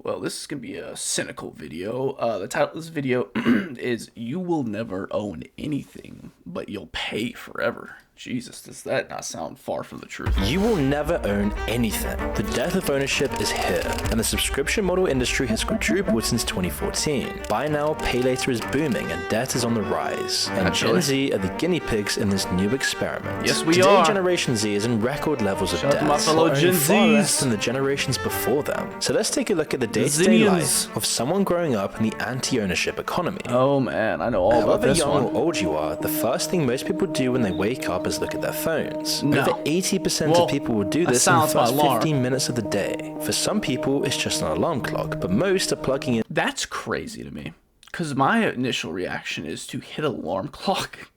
Well, this is going to be a cynical video. The title of this video is You Will Never Own Anything, But You'll Pay Forever. Jesus, does that not sound far from the truth? You will never own anything. The death of ownership is here, and the subscription model industry has quadrupled since 2014. Buy now, pay later is booming, and debt is on the rise. And Gen Z are the guinea pigs in this new experiment. Yes, we Today, are. Generation Z is in record levels of Shout out debt, to my fellow while Gen owning far less Zs. than the generations before them. So let's take a look at the day-to-day Zillions. life of someone growing up in the anti-ownership economy. Oh man, I know all about However this young one. or old you are, the first thing most people do when they wake up is look at their phones. No. Over 80% Well, of people will do that this in the sounds my first alarm. 15 minutes of the day. For some people, it's just an alarm clock, but most are plugging in That's crazy to me, because my initial reaction is to hit an alarm clock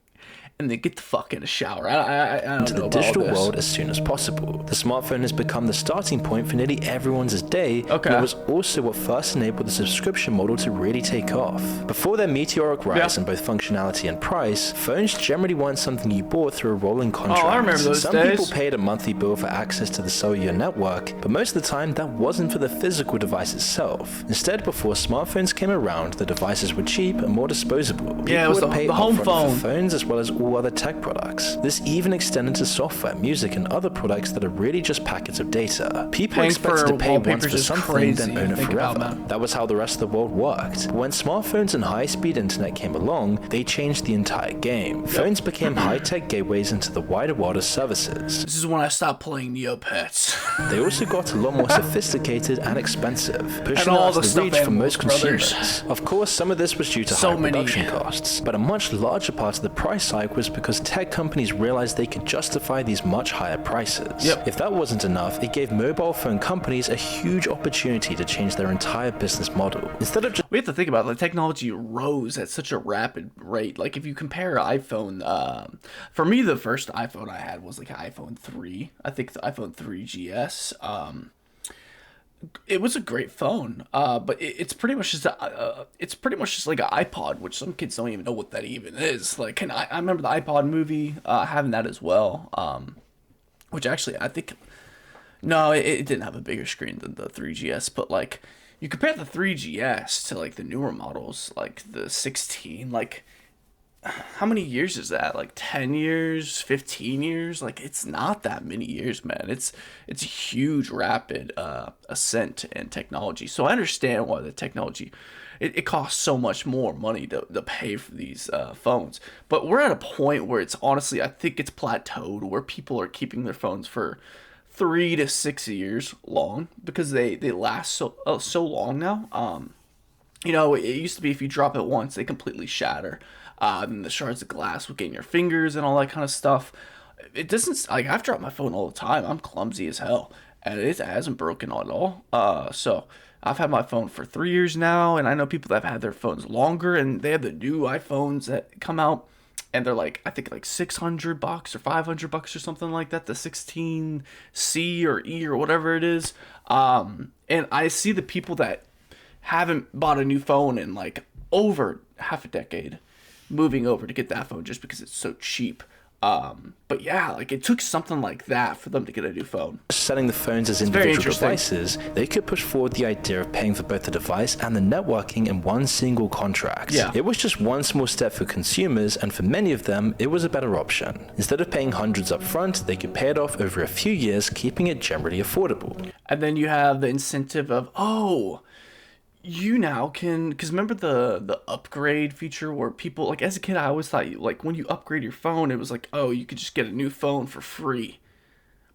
and then get the fuck in a shower. I don't into know the about digital all this. world as soon as possible. The smartphone has become the starting point for nearly everyone's day, Okay. and it was also what first enabled the subscription model to really take off. Before their meteoric rise in both functionality and price, phones generally weren't something you bought through a rolling contract. Oh, I remember those Some days. people paid a monthly bill for access to the cellular network, but most of the time that wasn't for the physical device itself. Instead, before smartphones came around, the devices were cheap and more disposable. People Yeah, it was would the pay home upfront phone. for phones as well as all other tech products. This even extended to software, music, and other products that are really just packets of data. People Paying expected for to pay once wallpapers for is something, crazy then to own it think about, forever. man. That was how the rest of the world worked. But when smartphones and high-speed internet came along, they changed the entire game. Phones became high-tech gateways into the wider world of services. This is when I stopped playing Neopets. They also got a lot more sophisticated and expensive, pushing all out the of the stuff reach for most Animal Brothers. consumers. Of course, some of this was due to So high many. production costs, but a much larger part of the price hike was because tech companies realized they could justify these much higher prices. Yep. If that wasn't enough, it gave mobile phone companies a huge opportunity to change their entire business model. Instead of just We have to think about it, like technology rose at such a rapid rate. Like if you compare iPhone, for me the first iPhone I had was like an iPhone 3. I think the iPhone 3GS. It was a great phone, but it's pretty much just like an iPod, which some kids don't even know what that even is. Like, and I remember the iPod movie, having that as well. Which actually I think, no, it didn't have a bigger screen than the 3GS, but like you compare the 3GS to like the newer models, like the 16, like how many years is that? Like 10 years, 15 years? Like it's not that many years, man. It's a huge rapid ascent in technology. So I understand why the technology it costs so much more money to pay for these phones. But we're at a point where it's honestly, I think it's plateaued where people are keeping their phones for 3 to 6 years long because they last so long now. You know, it used to be if you drop it once, they completely shatter. And the shards of glass would get in your fingers and all that kind of stuff. It doesn't, like, I've dropped my phone all the time. I'm clumsy as hell. And it hasn't broken at all. So I've had my phone for 3 years now. And I know people that have had their phones longer. And they have the new iPhones that come out. And they're like, I think like $600 or $500 or something like that. The 16C or E or whatever it is. And I see the people that haven't bought a new phone in like over half a decade moving over to get that phone just because it's so cheap. But yeah, like it took something like that for them to get a new phone. selling the phones as very individual interesting. devices, they could push forward the idea of paying for both the device and the networking in one single contract. Yeah. It was just one small step for consumers, and for many of them, it was a better option. Instead of paying hundreds up front, they could pay it off over a few years, keeping it generally affordable. And then you have the incentive of, oh, you now can, because remember the upgrade feature where people, like as a kid, I always thought, like when you upgrade your phone, it was like, oh, you could just get a new phone for free.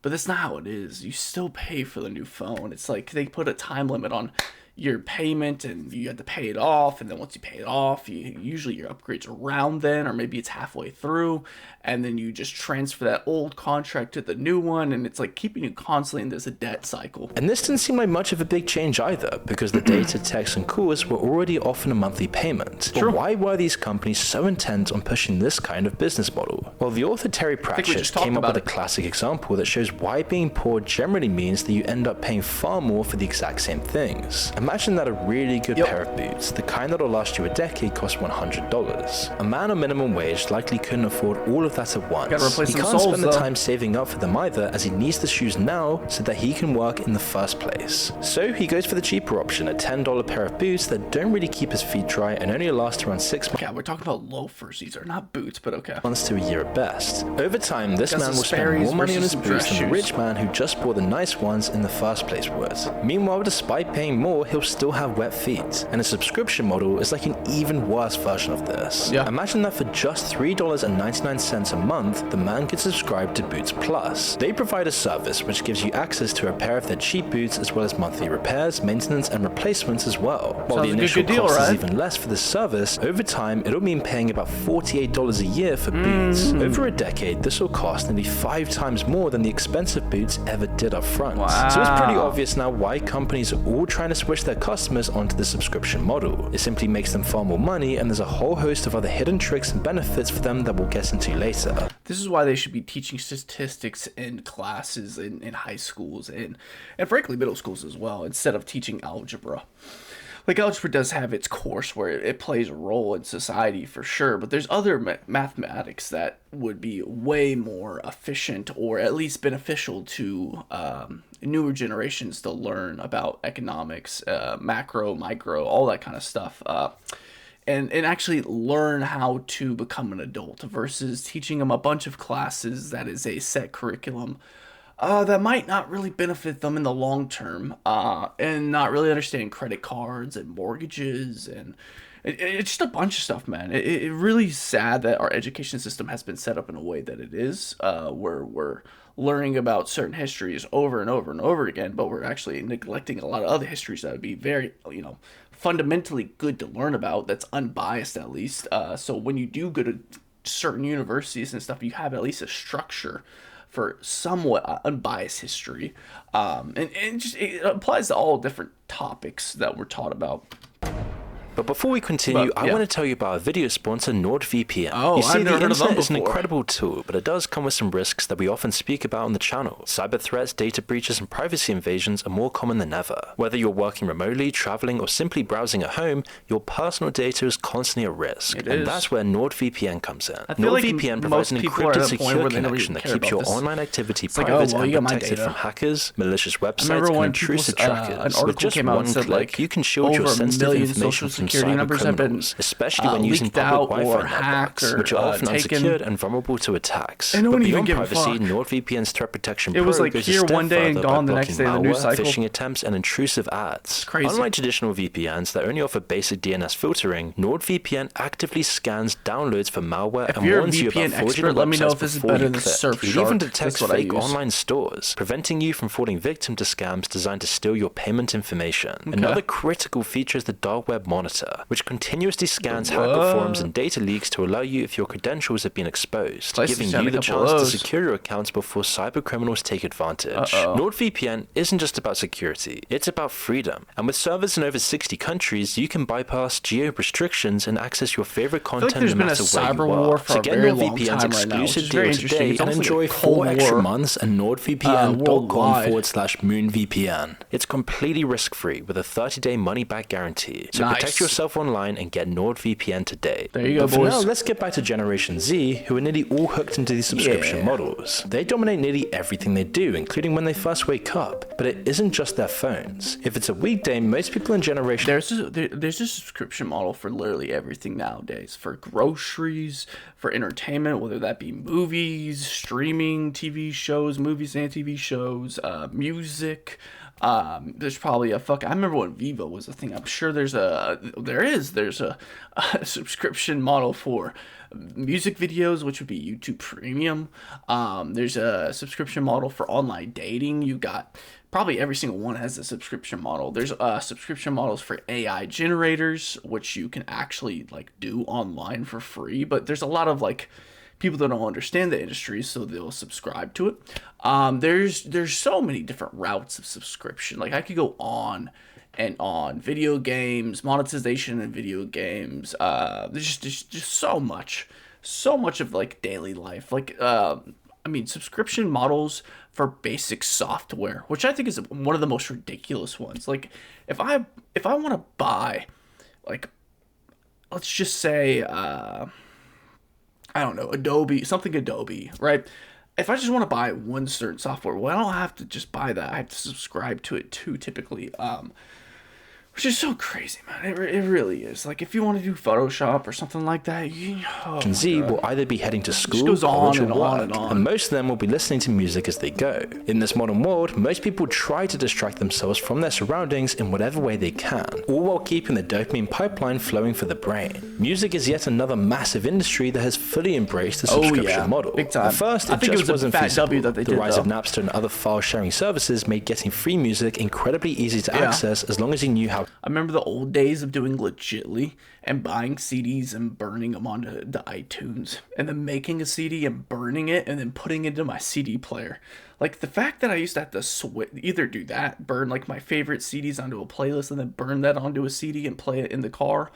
But that's not how it is. You still pay for the new phone. It's like they put a time limit on your payment and you have to pay it off. And then once you pay it off, usually your upgrade's around then, or maybe it's halfway through. And then you just transfer that old contract to the new one. And it's like keeping you constantly in this debt cycle. And this didn't seem like much of a big change either, because the data, text, and calls were already often a monthly payment. True. But why were these companies so intent on pushing this kind of business model? Well, the author Terry we Pratchett just talked came up about with a classic example that shows why being poor generally means that you end up paying far more for the exact same things. Imagine that a really good pair of boots, the kind that'll last you a decade, costs $100. A man on minimum wage likely couldn't afford all of that at once. He can't spend the time saving up for them either, as he needs the shoes now so that he can work in the first place. So he goes for the cheaper option, a $10 pair of boots that don't really keep his feet dry and only last around 6 months. Yeah, we're talking about loafers. These are not boots, but okay. Months to a year at best. Over time, this man will spend more money on his boots than the rich man who just bought the nice ones in the first place would. Meanwhile, despite paying more, he'll still have wet feet. And a subscription model is like an even worse version of this. Yeah. Imagine that for just $3.99 a month, the man could subscribe to Boots Plus. They provide a service which gives you access to a pair of their cheap boots as well as monthly repairs, maintenance, and replacements as well. While the initial cost is even less for this service, over time it'll mean paying about $48 a year for boots. Over a decade, this will cost nearly 5 times more than the expensive boots ever did up front. So it's pretty obvious now why companies are all trying to switch their customers onto the subscription model. It simply makes them far more money, and there's a whole host of other hidden tricks and benefits for them that we'll get into later. This is why they should be teaching statistics in classes in high schools and frankly middle schools as well, instead of teaching algebra. Like, algebra does have its course where it plays a role in society for sure, but there's other mathematics that would be way more efficient or at least beneficial to newer generations to learn about economics, macro, micro, all that kind of stuff. And actually learn how to become an adult versus teaching them a bunch of classes that is a set curriculum that might not really benefit them in the long term, and not really understand credit cards and mortgages, and it's just a bunch of stuff, man. It really sad that our education system has been set up in a way that it is, where we're learning about certain histories over and over and over again, but we're actually neglecting a lot of other histories that would be very, fundamentally good to learn about, that's unbiased at least. So when you do go to certain universities and stuff, you have at least a structure for somewhat unbiased history, and it applies to all different topics that we're taught about. But before we continue, I want to tell you about our video sponsor, NordVPN. You see, the internet is an incredible tool, but it does come with some risks that we often speak about on the channel. Cyber threats, data breaches, and privacy invasions are more common than ever. Whether you're working remotely, traveling, or simply browsing at home, your personal data is constantly at risk. And that's where NordVPN comes in. NordVPN provides an encrypted, secure connection that keeps your online activity private and protected from hackers, malicious websites, and intrusive trackers. With just one click, you can shield your sensitive information from cyber criminals, especially when using public Wi-Fi networks, which are often unsecured and vulnerable to attacks. But beyond privacy, NordVPN's Threat Protection Pro goes a step further by blocking malware, phishing attempts, and intrusive ads. Unlike traditional VPNs that only offer basic DNS filtering, NordVPN actively scans downloads for malware and warns you about fraudulent websites before you click. It even detects fake online stores, preventing you from falling victim to scams designed to steal your payment information. Another critical feature is the dark web monitor, which continuously scans hacker forums and data leaks to alert you if your credentials have been exposed, giving you the chance to secure your accounts before cyber criminals take advantage. NordVPN isn't just about security, it's about freedom. And with servers in over 60 countries, you can bypass geo restrictions and access your favorite content no matter where you are. So get NordVPN's exclusive deal today and enjoy 4 extra months at nordvpn.com/moonvpn. It's completely risk-free with a 30-day money-back guarantee. So protect yourself online and get NordVPN today. There you go, boys. For now, let's get back to Generation Z, who are nearly all hooked into these subscription models. They dominate nearly everything they do, including when they first wake up. But it isn't just their phones. If it's a weekday, most people in Generation... There's a subscription model for literally everything nowadays. For groceries, for entertainment, whether that be movies, streaming, TV shows, movies and TV shows, music... there's probably I remember when Vivo was a thing. I'm sure there's a subscription model for music videos, which would be YouTube Premium. There's a subscription model for online dating. You got probably every single one has a subscription model. There's subscription models for AI generators, which you can actually do online for free. But there's a lot of people that don't understand the industry, so they'll subscribe to it. There's so many different routes of subscription. I could go on and on. Video games, monetization in video games. There's just so much of daily life. Subscription models for basic software, which I think is one of the most ridiculous ones. Like, if I want to buy, like, let's just say, I don't know, Adobe, right? If I just want to buy one certain software, well, I don't have to just buy that. I have to subscribe to it too, typically. Which is so crazy, man. It really is. Like, if you want to do Photoshop or something like that, Gen Z will either be heading to school, goes college, on or and work, on and on. and most of them will be listening to music as they go. In this modern world, most people try to distract themselves from their surroundings in whatever way they can, all while keeping the dopamine pipeline flowing for the brain. Music is yet another massive industry that has fully embraced the subscription model. Big time. At first, I think it was a wasn't fat feasible. W that they the did, rise though. of Napster and other file-sharing services made getting free music incredibly easy to access as long as you knew how. I remember the old days of doing Legitly and buying CDs and burning them onto the iTunes, and then making a CD and burning it and then putting it into my CD player. Like, the fact that I used to have to either do that, burn like my favorite CDs onto a playlist and then burn that onto a CD and play it in the car,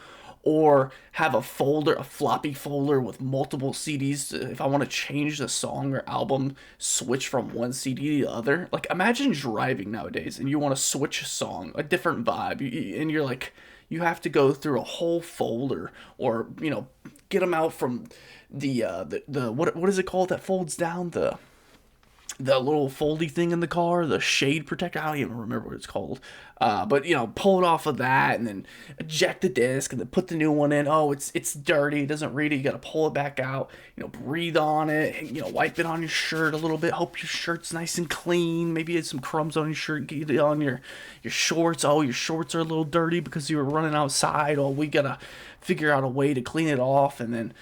or have a floppy folder with multiple CDs if I want to change the song or album, switch from one CD to the other. Like, imagine driving nowadays and you want to switch a song, a different vibe, and you're like, you have to go through a whole folder, or, get them out from the what is it called that folds down, the little foldy thing in the car, the shade protector. I don't even remember what it's called. But pull it off of that and then eject the disc and then put the new one in. Oh, it's dirty. It doesn't read it. You got to pull it back out. Breathe on it. And, wipe it on your shirt a little bit. Hope your shirt's nice and clean. Maybe you had some crumbs on your shirt. Get it on your shorts. Oh, your shorts are a little dirty because you were running outside. Oh, we gotta figure out a way to clean it off and then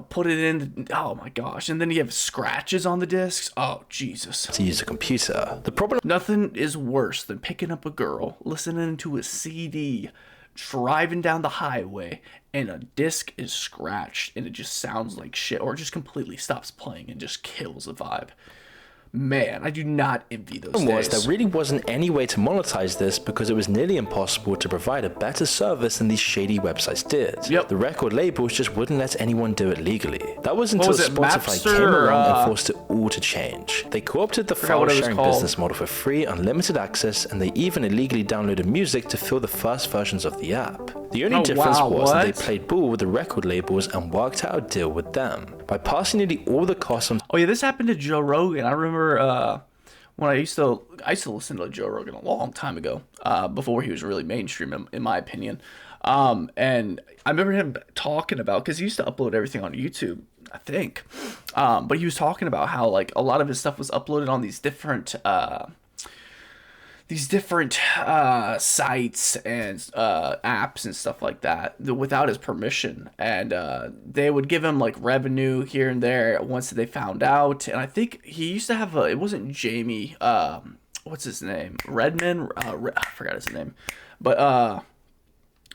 put it in. Oh my gosh. And then you have scratches on the discs. Oh, Jesus. To use a computer. The problem. Nothing is worse than picking up a girl, listening to a CD, driving down the highway, and a disc is scratched and it just sounds like shit, or it just completely stops playing and just kills the vibe. Man, I do not envy those days. There really wasn't any way to monetize this because it was nearly impossible to provide a better service than these shady websites did. Yep. The record labels just wouldn't let anyone do it legally. That was until Spotify Napster, came around and forced it all to change. They co-opted the file-sharing business model for free, unlimited access, and they even illegally downloaded music to fill the first versions of the app. The only difference was that they played ball with the record labels and worked out a deal with them. By passing nearly all the costs on... Oh yeah, this happened to Joe Rogan. I remember when I used to listen to Joe Rogan a long time ago, before he was really mainstream, in my opinion. And I remember him talking about, because he used to upload everything on YouTube, I think. But he was talking about how, like, a lot of his stuff was uploaded on these different sites and apps and stuff like that without his permission, and they would give him like revenue here and there once they found out. And I think he used to have it wasn't Jamie, what's his name, Redman, I forgot his name, but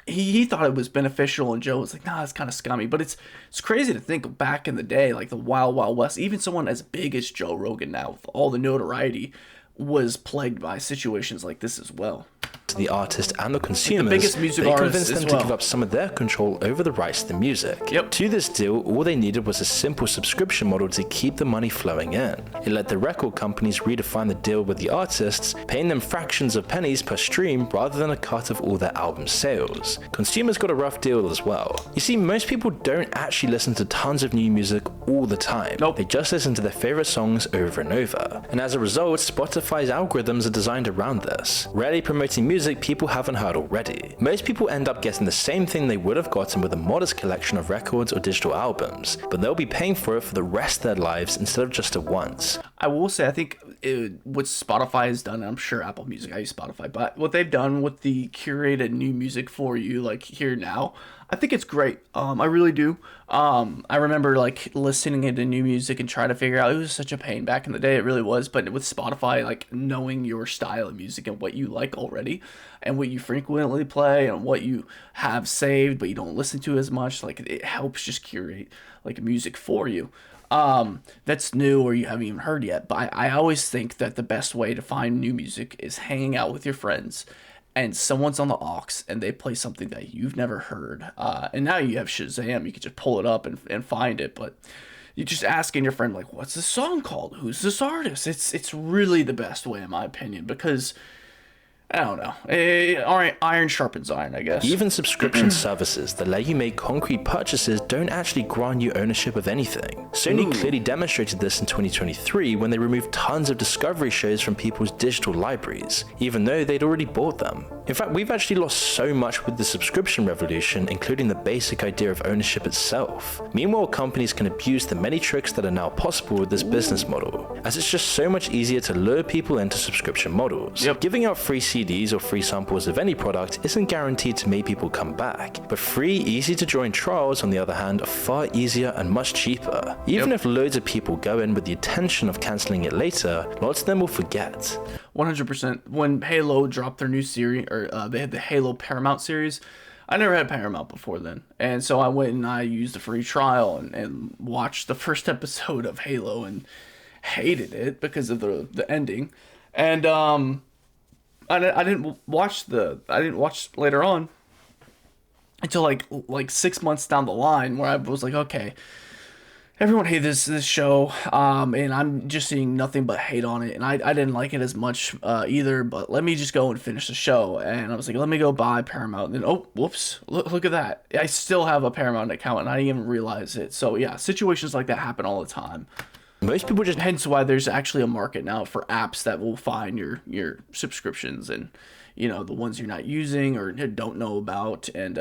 he thought it was beneficial, and Joe was like, nah, it's kind of scummy. But it's crazy to think back in the day, like the Wild Wild West, even someone as big as Joe Rogan now with all the notoriety was plagued by situations like this as well. To the artist and the consumers, the biggest music they artists convinced them to give up some of their control over the rights to the music. Yep. To this deal, all they needed was a simple subscription model to keep the money flowing in. It let the record companies redefine the deal with the artists, paying them fractions of pennies per stream rather than a cut of all their album sales. Consumers got a rough deal as well. You see, most people don't actually listen to tons of new music all the time. Nope. They just listen to their favorite songs over and over. And as a result, Spotify's algorithms are designed around this, rarely promoting music people haven't heard already. Most people end up getting the same thing they would have gotten with a modest collection of records or digital albums, but they'll be paying for it for the rest of their lives instead of just at once. I will say, I think what Spotify has done, and I'm sure Apple Music, I use Spotify, but what they've done with the curated new music for you, like here now, I think it's great. I really do. I remember like listening into new music and trying to figure out, it was such a pain back in the day. It really was. But with Spotify, like knowing your style of music and what you like already and what you frequently play and what you have saved, but you don't listen to as much, like it helps just curate like music for you. That's new or you haven't even heard yet. But I always think that the best way to find new music is hanging out with your friends and someone's on the aux and they play something that you've never heard. And now you have Shazam, you can just pull it up and find it. But you just asking your friend like, what's this song called? Who's this artist? It's really the best way in my opinion, because I don't know. Iron sharpens iron, I guess. Even subscription services that let you make concrete purchases don't actually grant you ownership of anything. Sony clearly demonstrated this in 2023 when they removed tons of Discovery shows from people's digital libraries, even though they'd already bought them. In fact, we've actually lost so much with the subscription revolution, including the basic idea of ownership itself. Meanwhile, companies can abuse the many tricks that are now possible with this business model, as it's just so much easier to lure people into subscription models. Giving out free CDs or free samples of any product isn't guaranteed to make people come back, but free, easy to join trials, on the other hand, are far easier and much cheaper. Even if loads of people go in with the intention of cancelling it later, lots of them will forget. 100%. When Halo dropped their new series, or they had the Halo Paramount series, I never had Paramount before then, and so I went and I used a free trial and watched the first episode of Halo and hated it because of the ending, and I didn't watch later on until like 6 months down the line, where I was like, okay, everyone hates this show, and I'm just seeing nothing but hate on it, and I didn't like it as much either, but let me just go and finish the show. And I was like, let me go buy Paramount, and then, oh, whoops, look at that, I still have a Paramount account and I didn't even realize it. So yeah, situations like that happen all the time. Most people just... Hence why there's actually a market now for apps that will find your subscriptions and, you know, the ones you're not using or don't know about, and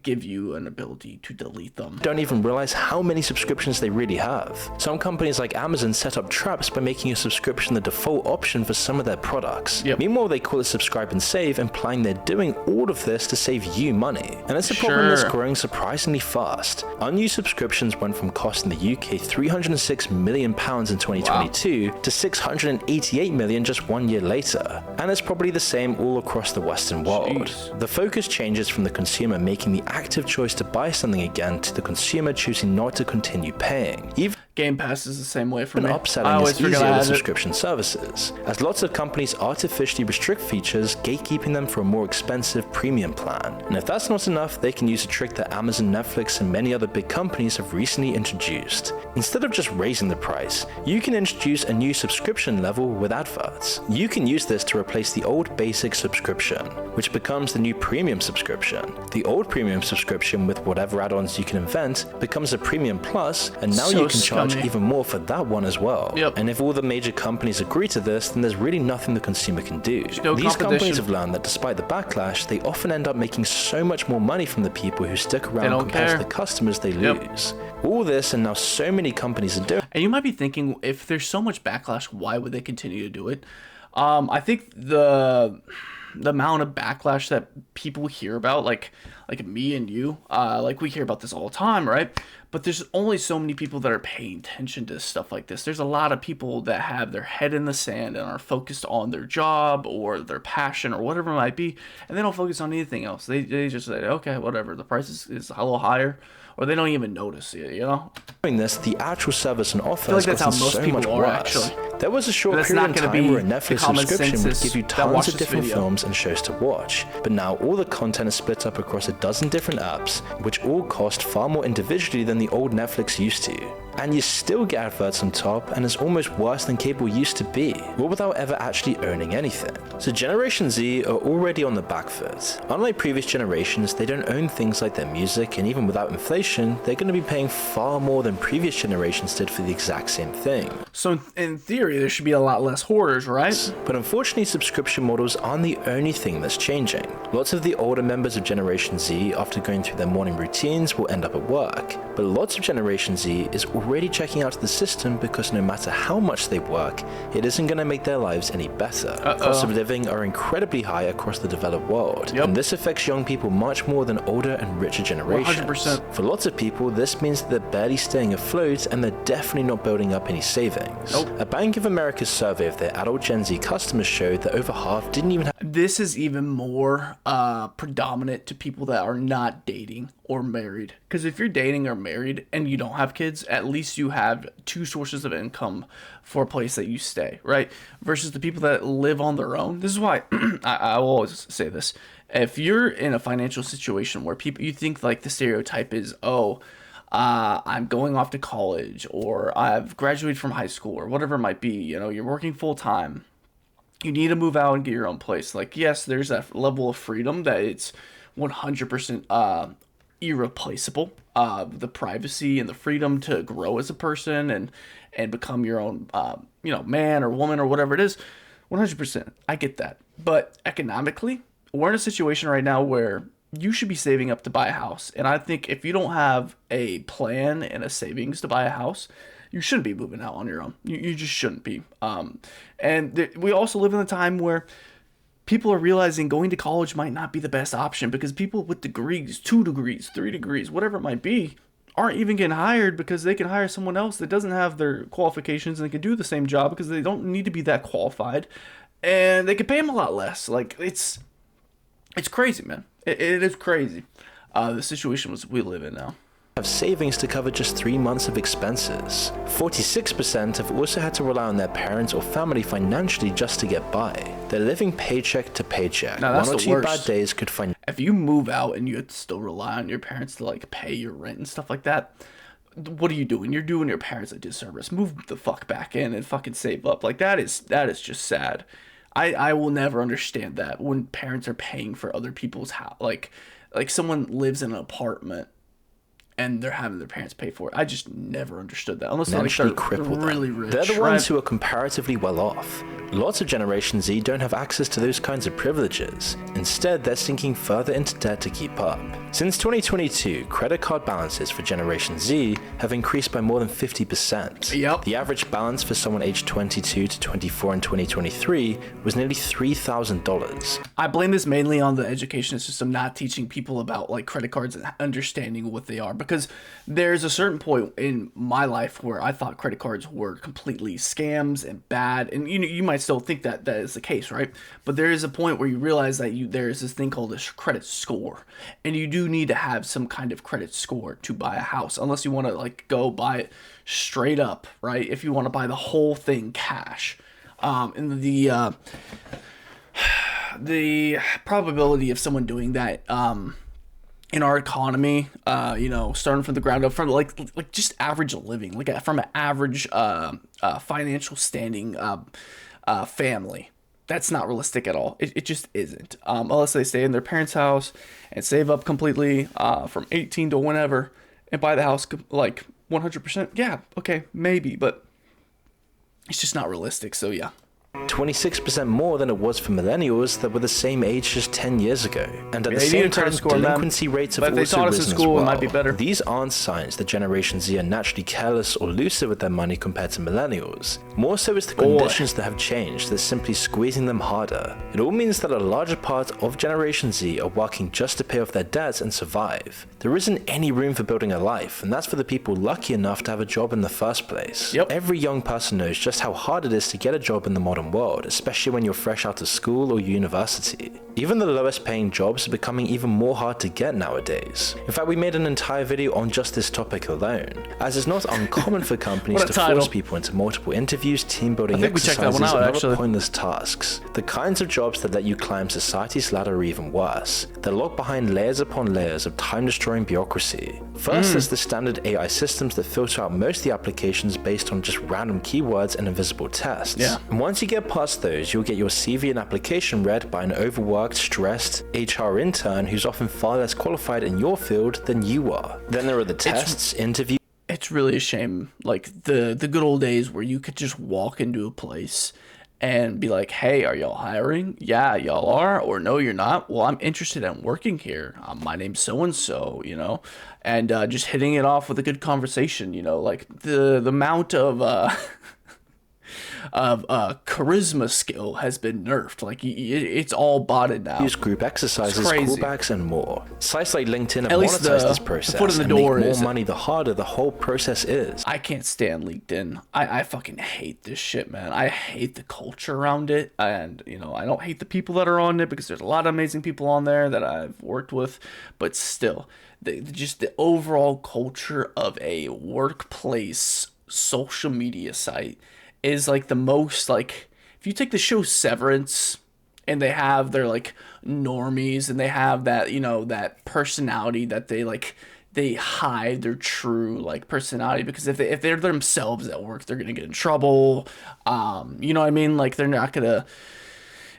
give you an ability to delete them. Don't even realize how many subscriptions they really have. Some companies like Amazon set up traps by making a subscription the default option for some of their products. Meanwhile, they call it subscribe and save, implying they're doing all of this to save you money. And it's a problem that's growing surprisingly fast. Unused subscriptions went from costing the UK £306 million in 2022 to $688 million just 1 year later. And it's probably the same all across the Western world. The focus changes from the consumer making the active choice to buy something again to the consumer choosing not to continue paying. Even Game Pass is the same way for me. Upselling is easier with subscription services, as lots of companies artificially restrict features, gatekeeping them for a more expensive premium plan. And if that's not enough, they can use a trick that Amazon, Netflix, and many other big companies have recently introduced. Instead of just raising the price, you can introduce a new subscription level with adverts. You can use this to replace the old basic subscription, which becomes the new premium subscription. The old premium subscription with whatever add-ons you can invent becomes a premium plus, and now you can charge even more for that one as well. And if all the major companies agree to this, then there's really nothing the consumer can do. These companies have learned that despite the backlash, they often end up making so much more money from the people who stick around compared to the customers they lose. All this, and now so many companies are doing. And you might be thinking, if there's so much backlash, why would they continue to do it? I think the amount of backlash that people hear about, like me and you, like we hear about this all the time, right? But there's only so many people that are paying attention to stuff like this. There's a lot of people that have their head in the sand and are focused on their job or their passion or whatever it might be, and they don't focus on anything else. They just say, okay, whatever, the price is a little higher, or they don't even notice it, you know? Doing this, the actual service and offer I feel like that's how most people are, actually. There was a short period in time where a Netflix subscription would give you tons of different films and shows to watch, but now all the content is split up across a dozen different apps, which all cost far more individually than the old Netflix used to. And you still get adverts on top, and it's almost worse than cable used to be, all without ever actually owning anything. So Generation Z are already on the back foot. Unlike previous generations, they don't own things like their music, and even without inflation, they're going to be paying far more than previous generations did for the exact same thing. So in theory, there should be a lot less hoarders, right? But unfortunately, subscription models aren't the only thing that's changing. Lots of the older members of Generation Z, after going through their morning routines, will end up at work. But lots of Generation Z is already checking out the system because no matter how much they work, it isn't going to make their lives any better. Costs of living are incredibly high across the developed world, and this affects young people much more than older and richer generations. 100%. For lots of people, this means that they're barely staying afloat, and they're definitely not building up any savings. A Bank of America's survey of their adult Gen Z customers showed that over half didn't even have... This is even more predominant to people that are not dating or married. Because if you're dating or married and you don't have kids, at least you have two sources of income for a place that you stay, right? Versus the people that live on their own. This is why I will always say this. If you're in a financial situation where people, you think like the stereotype is, I'm going off to college, or I've graduated from high school, or whatever it might be. You know, you're working full time. You need to move out and get your own place. Like, yes, there's that level of freedom that it's 100% irreplaceable. The privacy and the freedom to grow as a person and become your own, man or woman or whatever it is. 100%. I get that. But economically, we're in a situation right now where you should be saving up to buy a house. And I think if you don't have a plan and a savings to buy a house, you shouldn't be moving out on your own. You just shouldn't be. We also live in a time where people are realizing going to college might not be the best option, because people with degrees, 2 degrees, 3 degrees, whatever it might be, aren't even getting hired because they can hire someone else that doesn't have their qualifications and they can do the same job because they don't need to be that qualified, and they can pay them a lot less. Like, it's crazy, man. It is crazy. The situation we live in now. Have savings to cover just 3 months of expenses. 46% have also had to rely on their parents or family financially just to get by. They're living paycheck to paycheck. Now, that's One or the two worst. bad days could find. If you move out and you have to still rely on your parents to like pay your rent and stuff like that, what are you doing? You're doing your parents a disservice. Move the fuck back in and fucking save up. Like, that is just sad. I will never understand that when parents are paying for other people's house. Like someone lives in an apartment and they're having their parents pay for it. I just never understood that. Unless they're really rich. They're the ones who are comparatively well off. Lots of Generation Z don't have access to those kinds of privileges. Instead, they're sinking further into debt to keep up. Since 2022, credit card balances for Generation Z have increased by more than 50%. Yep. The average balance for someone aged 22 to 24 in 2023 was nearly $3,000. I blame this mainly on the education system not teaching people about like credit cards and understanding what they are, because there's a certain point in my life where I thought credit cards were completely scams and bad, and you might still think that is the case, right? But there is a point where you realize that there is this thing called a credit score, and you do need to have some kind of credit score to buy a house, unless you want to like go buy it straight up, right? If you want to buy the whole thing cash, and the probability of someone doing that in our economy, starting from the ground up, from like just average living, like from an average financial standing family, that's not realistic at all. It just isn't, unless they stay in their parents' house and save up completely from 18 to whenever and buy the house like 100%. Yeah, okay, maybe, but it's just not realistic. So yeah. 26% more than it was for millennials that were the same age just 10 years ago. And at the same time, delinquency rates have also risen as well. It might be better. These aren't signs that Generation Z are naturally careless or looser with their money compared to millennials. More so it's the conditions that have changed that's simply squeezing them harder. It all means that a larger part of Generation Z are working just to pay off their debts and survive. There isn't any room for building a life, and that's for the people lucky enough to have a job in the first place. Yep. Every young person knows just how hard it is to get a job in the modern world, especially when you're fresh out of school or university. Even the lowest paying jobs are becoming even more hard to get nowadays. In fact, we made an entire video on just this topic alone, as it's not uncommon for companies to force people into multiple interviews, team building exercises, and other pointless tasks. The kinds of jobs that let you climb society's ladder are even worse. They're locked behind layers upon layers of time-destroying bureaucracy. First, there's the standard AI systems that filter out most of the applications based on just random keywords and invisible tests. Yeah. And once you get past those, you'll get your CV and application read by an overworked, stressed HR intern who's often far less qualified in your field than you are. Then there are the tests, interviews. It's really a shame, like the good old days where you could just walk into a place and be like, hey, are y'all hiring? Yeah, y'all are. Or no, you're not. Well, I'm interested in working here. My name's so-and-so, and just hitting it off with a good conversation, like the amount of charisma skill has been nerfed. Like, it's all botted now. Use group exercises, callbacks, and more. Sites like LinkedIn have monetized this process. Foot in the door and make more money the harder the whole process is. I can't stand LinkedIn. I fucking hate this shit, man. I hate the culture around it, and I don't hate the people that are on it, because there's a lot of amazing people on there that I've worked with, but still, just the overall culture of a workplace social media site is like the most, like, if you take the show Severance and they have their like normies and they have that, that personality that they like they hide their true like personality, because if they're themselves at work, they're gonna get in trouble. You know what I mean? Like they're not gonna.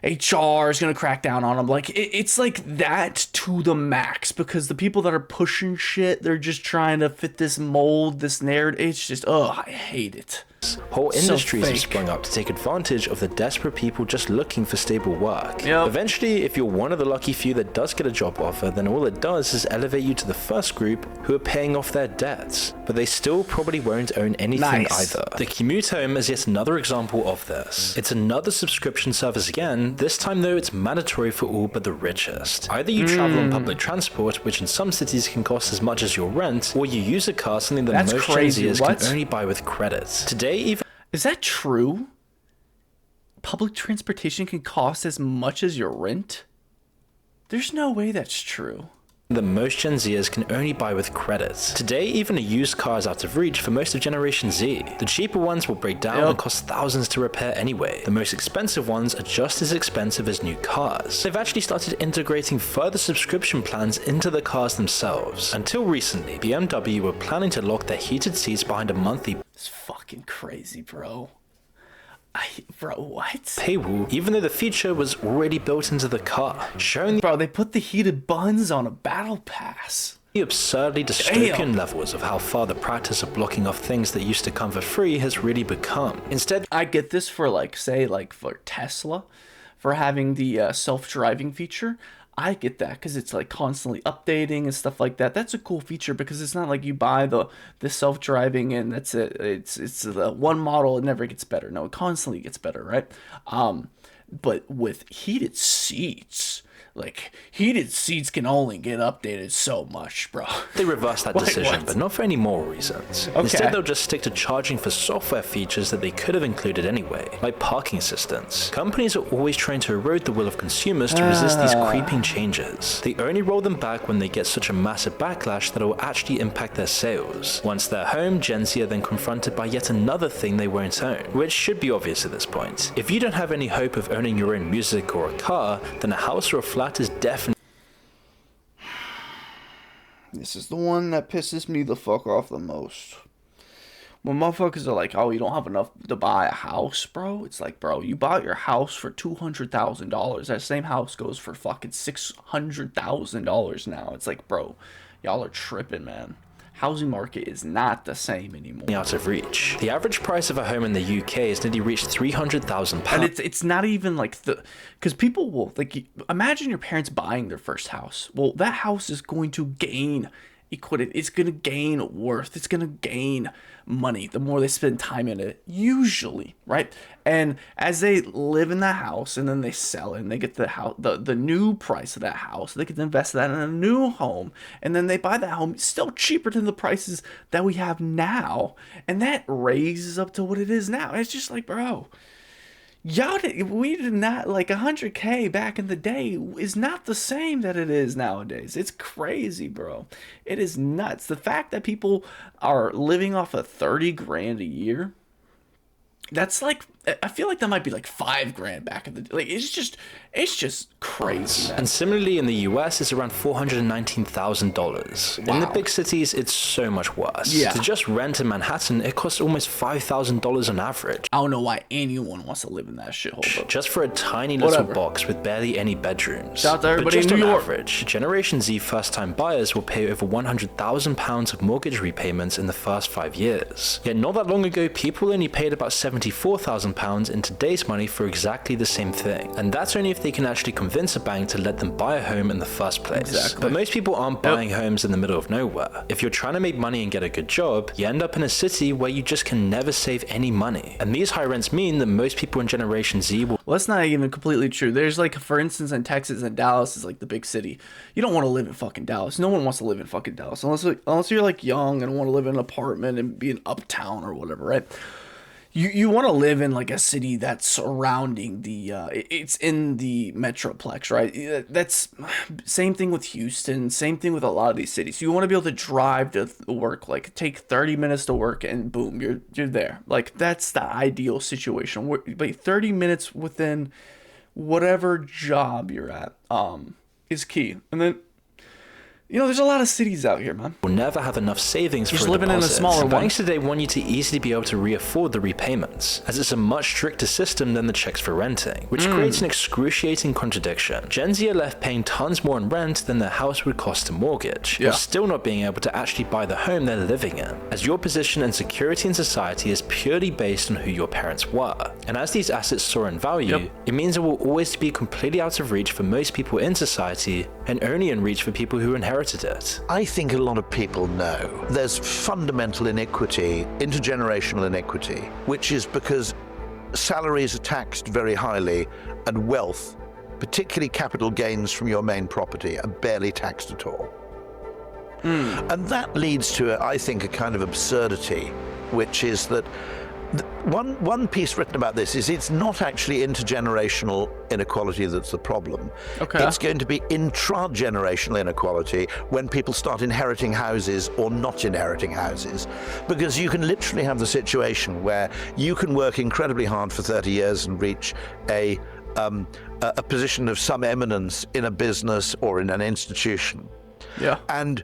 HR is gonna crack down on them. Like it's like that to the max, because the people that are pushing shit, they're just trying to fit this mold, this narrative. It's just, oh, I hate it. Whole industries have fake. sprung up to take advantage of the desperate people just looking for stable work. Yep. Eventually, if you're one of the lucky few that does get a job offer, then all it does is elevate you to the first group who are paying off their debts. But they still probably won't own anything either. The commute home is yet another example of this. It's another subscription service again. This time though, it's mandatory for all but the richest. Either you travel on public transport, which in some cities can cost as much as your rent, or you use a car, something that most Gen Zers can only buy with credits. Today, even... Is that true? Public transportation can cost as much as your rent? There's no way that's true. that most Gen Zers can only buy with credits. Today, even a used car is out of reach for most of Generation Z. The cheaper ones will break down and cost thousands to repair anyway. The most expensive ones are just as expensive as new cars. They've actually started integrating further subscription plans into the cars themselves. Until recently, BMW were planning to lock their heated seats behind a monthly It's fucking crazy, bro. Bro, what? paywall, even though the feature was already built into the car, showing Bro, they put the heated buns on a battle pass. the absurdly dystopian levels of how far the practice of blocking off things that used to come for free has really become. Instead, I get this for like, say, like for Tesla, for having the self-driving feature. I get that because it's like constantly updating and stuff like that. That's a cool feature because it's not like you buy the self-driving and that's it. It's the one model, it never gets better. No, it constantly gets better, right? But with heated seats, like heated seats can only get updated so much, bro. they reversed that decision, but not for any moral reasons. Okay. Instead, they'll just stick to charging for software features that they could have included anyway, like parking assistance. Companies are always trying to erode the will of consumers to resist these creeping changes. They only roll them back when they get such a massive backlash that it will actually impact their sales. Once they're home, Gen Z are then confronted by yet another thing they won't own, which should be obvious at this point. If you don't have any hope of owning your own music or a car, then a house or a flat is definitely... This is the one that pisses me the fuck off the most. When motherfuckers are like, oh, you don't have enough to buy a house, bro. It's like, bro, you bought your house for $200,000. That same house goes for fucking $600,000 now. It's like, bro, y'all are tripping, man. Housing market is not the same anymore. out of reach. The average price of a home in the UK has nearly reached £300,000. And it's not even like because people will like imagine your parents buying their first house. Well, that house is going to gain equity. It's going to gain worth. It's going to gain money the more they spend time in it, usually, right? And as they live in the house and then they sell it and they get the house, the new price of that house, they can invest that in a new home, and then they buy that home still cheaper than the prices that we have now, and that raises up to what it is now. And it's just like, bro, we did not, like, 100K back in the day is not the same that it is nowadays. It's crazy, bro. It is nuts. The fact that people are living off of 30 grand a year, that's like, I feel like that might be like $5,000 back in the day. Like, it's just crazy, man. And similarly in the US, it's around $419,000. Wow. In the big cities, it's so much worse. Yeah. To just rent in Manhattan, it costs almost $5,000 on average. I don't know why anyone wants to live in that shithole, bro. Just for a tiny little box with barely any bedrooms. Shout out to everybody but just in New on York. average, Generation Z first-time buyers will pay over £100,000 of mortgage repayments in the first 5 years. Yet not that long ago, people only paid about £74,000 in today's money for exactly the same thing. And that's only if they can actually convince a bank to let them buy a home in the first place. Exactly. But most people aren't buying homes in the middle of nowhere. If you're trying to make money and get a good job, you end up in a city where you just can never save any money. And these high rents mean that most people in Generation Z will... Well, that's not even completely true. There's like, for instance, in Texas and Dallas is like the big city. You don't want to live in fucking Dallas. No one wants to live in fucking Dallas unless you're like young and want to live in an apartment and be an uptown or whatever, right? You want to live in like a city that's surrounding it's in the metroplex, right? That's same thing with Houston, same thing with a lot of these cities. You want to be able to drive to work, like take 30 minutes to work and boom, you're there. Like that's the ideal situation. But 30 minutes within whatever job you're at is key. And then there's a lot of cities out here, man. Will never have enough savings for a living in a deposit. smaller one. Banks today want you to easily be able to re-afford the repayments, as it's a much stricter system than the checks for renting, which creates an excruciating contradiction. Gen Z are left paying tons more in rent than their house would cost to mortgage, while still not being able to actually buy the home they're living in, as your position and security in society is purely based on who your parents were. And as these assets soar in value, it means it will always be completely out of reach for most people in society, and only in reach for people who inherited it. I think a lot of people know there's fundamental inequity, intergenerational inequity, which is because salaries are taxed very highly and wealth, particularly capital gains from your main property, are barely taxed at all. And that leads to, I think, a kind of absurdity, which is that one piece written about this is it's not actually intergenerational inequality that's the problem. It's going to be intragenerational inequality when people start inheriting houses or not inheriting houses, because you can literally have the situation where you can work incredibly hard for 30 years and reach a position of some eminence in a business or in an institution. And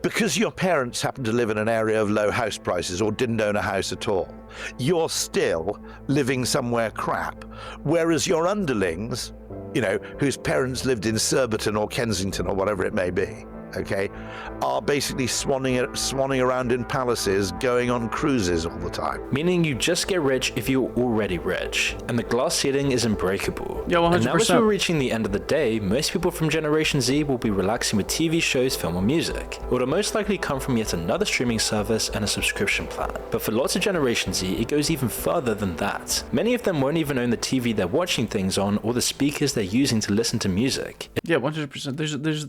because your parents happen to live in an area of low house prices or didn't own a house at all, you're still living somewhere crap. Whereas your underlings, whose parents lived in Surbiton or Kensington or whatever it may be, are basically swanning around in palaces, going on cruises all the time. Meaning you just get rich if you're already rich, and the glass ceiling is unbreakable. 100%. And now as we're reaching the end of the day, most people from Generation Z will be relaxing with TV shows, film, or music. It will most likely come from yet another streaming service and a subscription plan. But for lots of Generation Z, it goes even further than that. Many of them won't even own the TV they're watching things on or the speakers they're using to listen to music. 100%. There's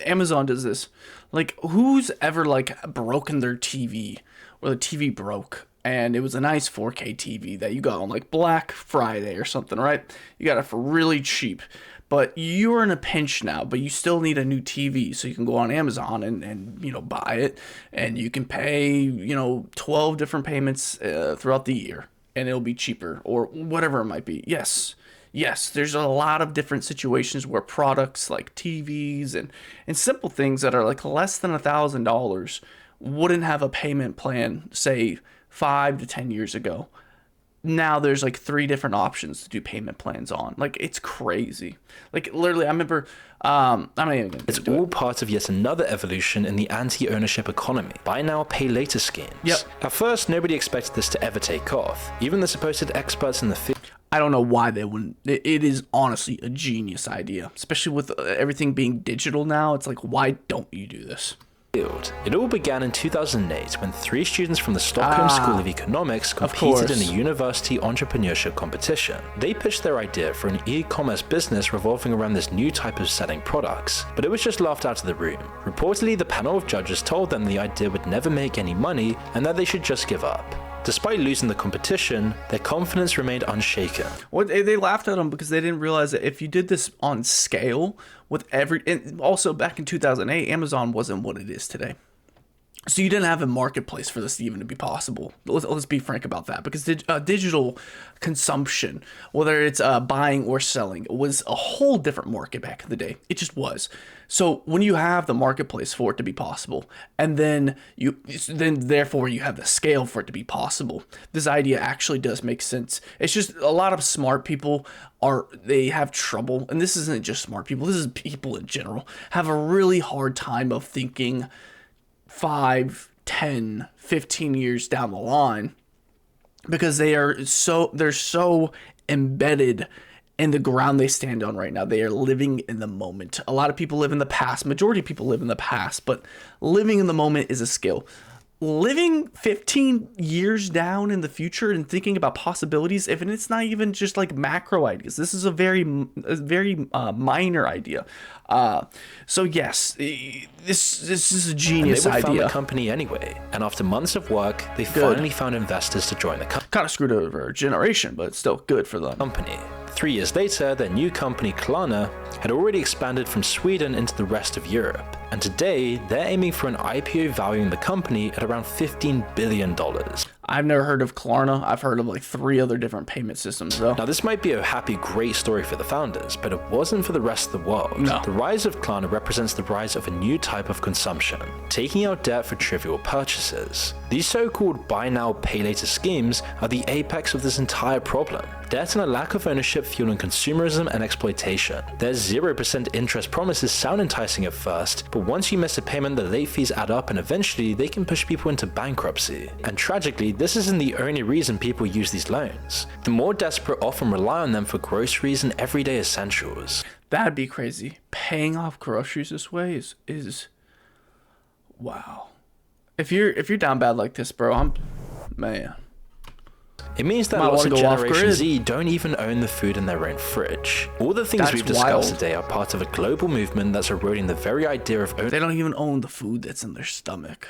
Amazon does this. Like, who's ever broken their TV, or the TV broke and it was a nice 4K TV that you got on Black Friday or something, right? You got it for really cheap, but you're in a pinch now, but you still need a new TV, so you can go on Amazon and buy it, and you can pay 12 different payments throughout the year, and it'll be cheaper, or whatever it might be. Yes, there's a lot of different situations where products like TVs and simple things that are less than $1,000 wouldn't have a payment plan, say 5 to 10 years ago. Now there's 3 different options to do payment plans on. It's crazy. Literally, I remember, I'm not even gonna It's all part of yet another evolution in the anti-ownership economy. Buy now, pay later schemes. At first, nobody expected this to ever take off. Even the supposed experts in the field. I don't know why they wouldn't. It is honestly a genius idea, especially with everything being digital now. It's why don't you do this? It all began in 2008 when 3 students from the Stockholm School of Economics competed in a university entrepreneurship competition. They pitched their idea for an e-commerce business revolving around this new type of selling products, but it was just laughed out of the room. Reportedly, the panel of judges told them the idea would never make any money and that they should just give up. Despite losing the competition, their confidence remained unshaken. Well, they laughed at them because they didn't realize that if you did this on scale with and also back in 2008, Amazon wasn't what it is today. So you didn't have a marketplace for this even to be possible. Let's be frank about that, because digital consumption, whether it's buying or selling, was a whole different market back in the day. It just was. So when you have the marketplace for it to be possible, and then therefore you have the scale for it to be possible, this idea actually does make sense. It's just a lot of smart people they have trouble, and this isn't just smart people, this is people in general, have a really hard time of thinking 5, 10, 15 years down the line, because they're so embedded in the ground they stand on right now. They are living in the moment. A lot of people live in the past. Majority of people live in the past, but living in the moment is a skill. Living 15 years down in the future and thinking about possibilities, if it's not even just macro ideas, this is a very minor idea. So yes, this is a genius idea. They idea. Found the company anyway, and after months of work, they finally found investors to join the company. Kind of screwed over a generation, but still good for them. 3 years later, their new company, Klarna, had already expanded from Sweden into the rest of Europe, and today they're aiming for an IPO valuing the company at around $15 billion. I've never heard of Klarna. I've heard of like 3 other different payment systems though. Now this might be a happy, great story for the founders, but it wasn't for the rest of the world. No. The rise of Klarna represents the rise of a new type of consumption, taking out debt for trivial purchases. These so-called buy now, pay later schemes are the apex of this entire problem. Debt and a lack of ownership fueling consumerism and exploitation. Their 0% interest promises sound enticing at first, but once you miss a payment, the late fees add up and eventually they can push people into bankruptcy. And tragically, this isn't the only reason people use these loans. The more desperate often rely on them for groceries and everyday essentials. That'd be crazy. Paying off groceries this way is wow. If you're down bad like this, bro, man. It means that lots of Generation Z don't even own the food in their own fridge. All the things we've discussed today are part of a global movement that's eroding the very idea of They don't even own the food that's in their stomach.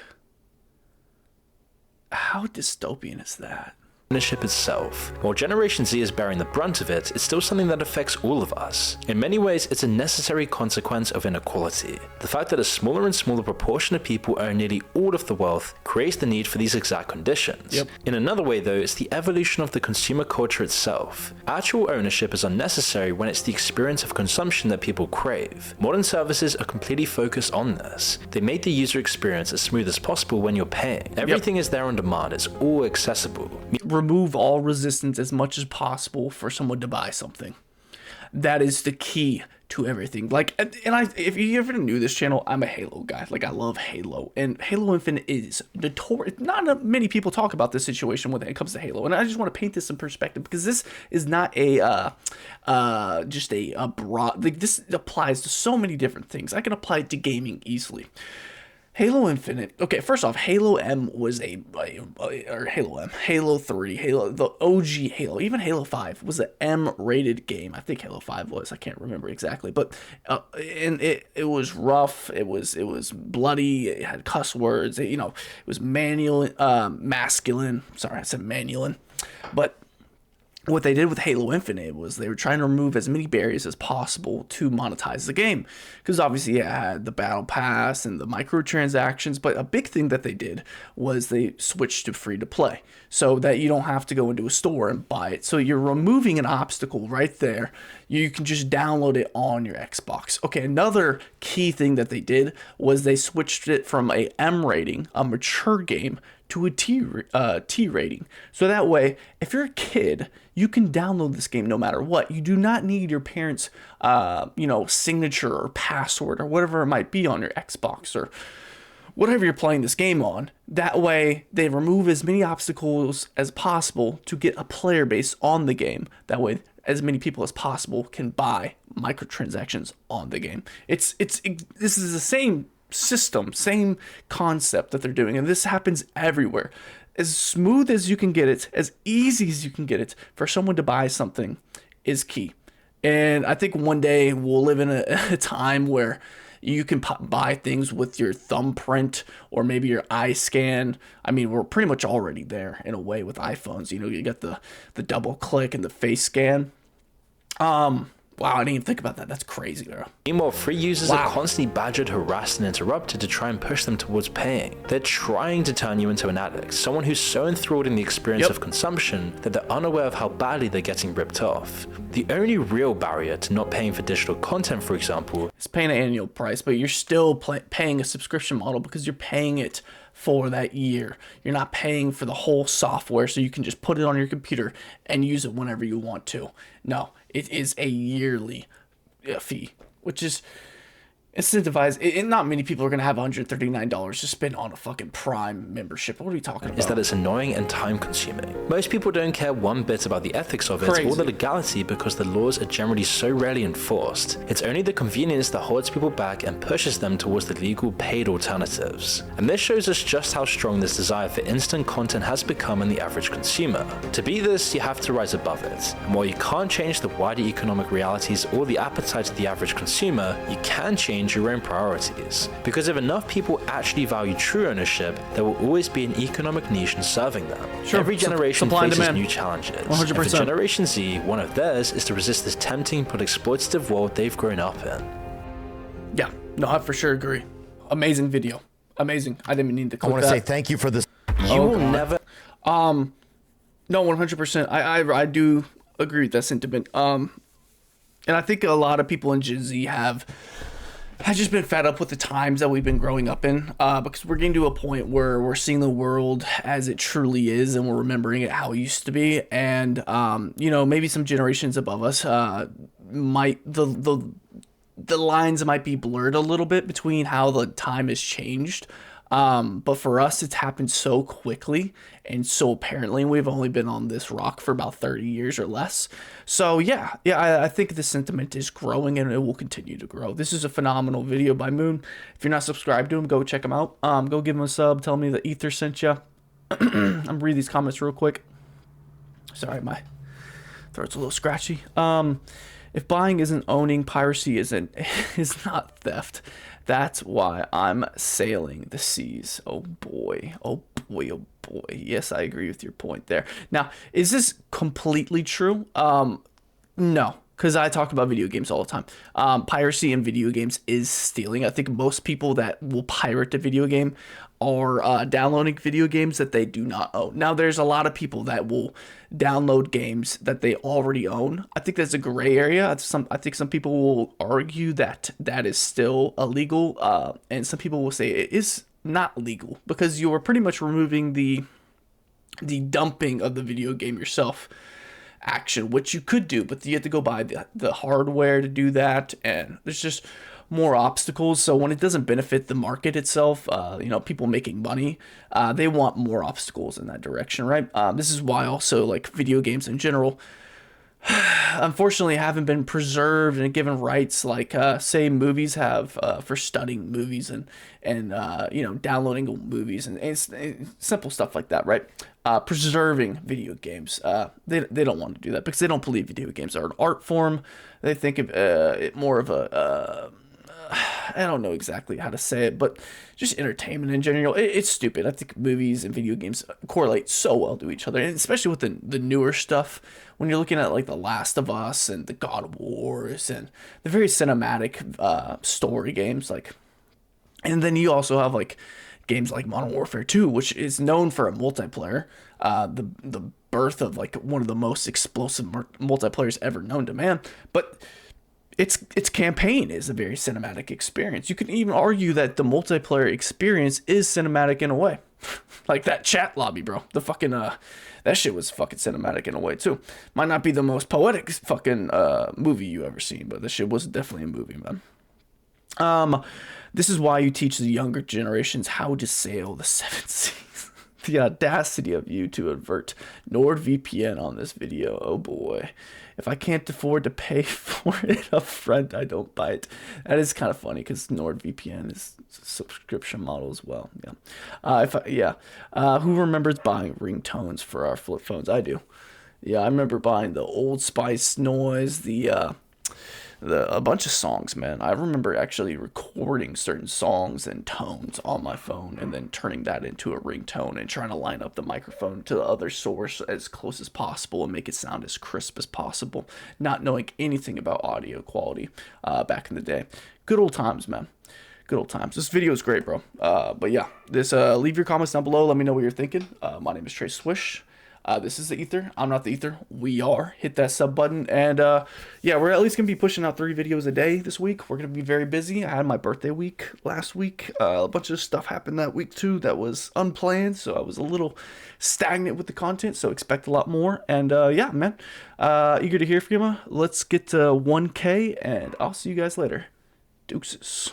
How dystopian is that? ownership itself. While Generation Z is bearing the brunt of it, it's still something that affects all of us. In many ways, it's a necessary consequence of inequality. The fact that a smaller and smaller proportion of people own nearly all of the wealth creates the need for these exact conditions. Yep. In another way though, it's the evolution of the consumer culture itself. Actual ownership is unnecessary when it's the experience of consumption that people crave. Modern services are completely focused on this. They make the user experience as smooth as possible when you're paying. Everything is there on demand, it's all accessible. Remove all resistance as much as possible for someone to buy something. That is the key to everything. Like, and if you ever knew this channel, I'm a Halo guy. Like, I love Halo, and Halo Infinite is notorious. Not many people talk about this situation when it comes to Halo, and I just want to paint this in perspective because this is not a just a broad. Like, this applies to so many different things. I can apply it to gaming easily. Halo Infinite. Okay, first off, Halo M was Halo 3, the OG Halo, even Halo 5 was an M-rated game. I think Halo 5 was. I can't remember exactly, but and it was rough. It was bloody. It had cuss words. It was masculine. Sorry, I said manual, but. What they did with Halo Infinite was they were trying to remove as many barriers as possible to monetize the game. Because obviously it had the battle pass and the microtransactions, but a big thing that they did was they switched to free to play so that you don't have to go into a store and buy it. So you're removing an obstacle right there. You can just download it on your Xbox. Okay, another key thing that they did was they switched it from a M rating, a mature game, to a T rating. So that way, if you're a kid, you can download this game no matter what. You do not need your parents' signature or password or whatever it might be on your Xbox or whatever you're playing this game on. That way, they remove as many obstacles as possible to get a player base on the game. That way, as many people as possible can buy microtransactions on the game. This is the same system, same concept that they're doing, and this happens everywhere. As smooth as you can get it, as easy as you can get it, for someone to buy something is key. And I think one day we'll live in a time where you can buy things with your thumbprint or maybe your eye scan. I mean, we're pretty much already there in a way with iPhones. You got the double click and the face scan. Wow, I didn't even think about that. That's crazy, bro. Meanwhile, free users are constantly badgered, harassed, and interrupted to try and push them towards paying. They're trying to turn you into an addict, someone who's so enthralled in the experience of consumption that they're unaware of how badly they're getting ripped off. The only real barrier to not paying for digital content, for example, is paying an annual price, but you're still paying a subscription model because you're paying it for that year. You're not paying for the whole software so you can just put it on your computer and use it whenever you want to. No, it is a yearly fee, which is incentivized. And not many people are going to have $139 to spend on a fucking Prime membership. What are we talking about? Is that it's annoying and time consuming. Most people don't care one bit about the ethics of it or the legality because the laws are generally so rarely enforced. It's only the convenience that holds people back and pushes them towards the legal paid alternatives. And this shows us just how strong this desire for instant content has become in the average consumer. To be this, you have to rise above it. And while you can't change the wider economic realities or the appetite of the average consumer, you can change your own priorities. Because if enough people actually value true ownership, there will always be an economic niche in serving them. Sure. Every generation faces new challenges. 100%. And for Generation Z, one of theirs is to resist this tempting but exploitative world they've grown up in. Yeah, no, I for sure agree. Amazing video. Amazing. I didn't even need to click I want to say thank you for this. You will never... No, 100%. I do agree with that sentiment. And I think a lot of people in Gen Z have just been fed up with the times that we've been growing up in, because we're getting to a point where we're seeing the world as it truly is, and we're remembering it how it used to be. And maybe some generations above us might the lines might be blurred a little bit between how the time has changed. But for us, it's happened so quickly and so apparently. We've only been on this rock for about 30 years or less. So yeah, I think the sentiment is growing and it will continue to grow. This is a phenomenal video by Moon. If you're not subscribed to him, go check him out. Go give him a sub. Tell me that Ether sent you. I'm gonna read these comments real quick. Sorry, my throat's a little scratchy. If buying isn't owning, piracy is not theft. That's why I'm sailing the seas. Oh boy, oh boy, oh boy. Yes, I agree with your point there. Now, is this completely true? No, because I talk about video games all the time. Piracy in video games is stealing. I think most people that will pirate a video game are downloading video games that they do not own. Now, there's a lot of people that will download games that they already own. I think that's a gray area. I think some people will argue that that is still illegal, and some people will say it is not legal because you are pretty much removing the dumping of the video game yourself action, which you could do, but you have to go buy the hardware to do that, and there's just more obstacles. So when it doesn't benefit the market itself, people making money, they want more obstacles in that direction, right? This is why also like video games in general unfortunately haven't been preserved and given rights like say movies have for studying movies and downloading movies and simple stuff like that, right? Preserving video games, they don't want to do that because they don't believe video games are an art form. They think of it more of a I don't know exactly how to say it, but just entertainment in general. It's stupid. I think movies and video games correlate so well to each other, and especially with the newer stuff. When you're looking at like The Last of Us and the God of Wars and the very cinematic story games, and then you also have like games like Modern Warfare 2, which is known for a multiplayer. The birth of like one of the most explosive multiplayers ever known to man, but its campaign is a very cinematic experience. You can even argue that the multiplayer experience is cinematic in a way. Like that chat lobby, bro. The fucking that shit was fucking cinematic in a way too. Might not be the most poetic fucking movie you ever seen, but this shit was definitely a movie, man. This is why you teach the younger generations how to sail the seven seas. The audacity of you to avert NordVPN on this video. Oh boy. If I can't afford to pay for it up front, I don't buy it. That is kind of funny because NordVPN is a subscription model as well. Yeah. Who remembers buying ringtones for our flip phones? I do. Yeah, I remember buying the Old Spice noise, a bunch of songs, man. I remember actually recording certain songs and tones on my phone and then turning that into a ringtone and trying to line up the microphone to the other source as close as possible and make it sound as crisp as possible, not knowing anything about audio quality back in the day. Good old times, man. Good old times. This video is great, bro. But yeah, leave your comments down below. Let me know what you're thinking. My name is Trey Swish. This is the Ether. I'm not the Ether. We are. Hit that sub button. And we're at least going to be pushing out 3 videos a day this week. We're going to be very busy. I had my birthday week last week. A bunch of stuff happened that week too that was unplanned. So I was a little stagnant with the content. So expect a lot more. And man, eager to hear from you. Let's get to 1K and I'll see you guys later. Deuces.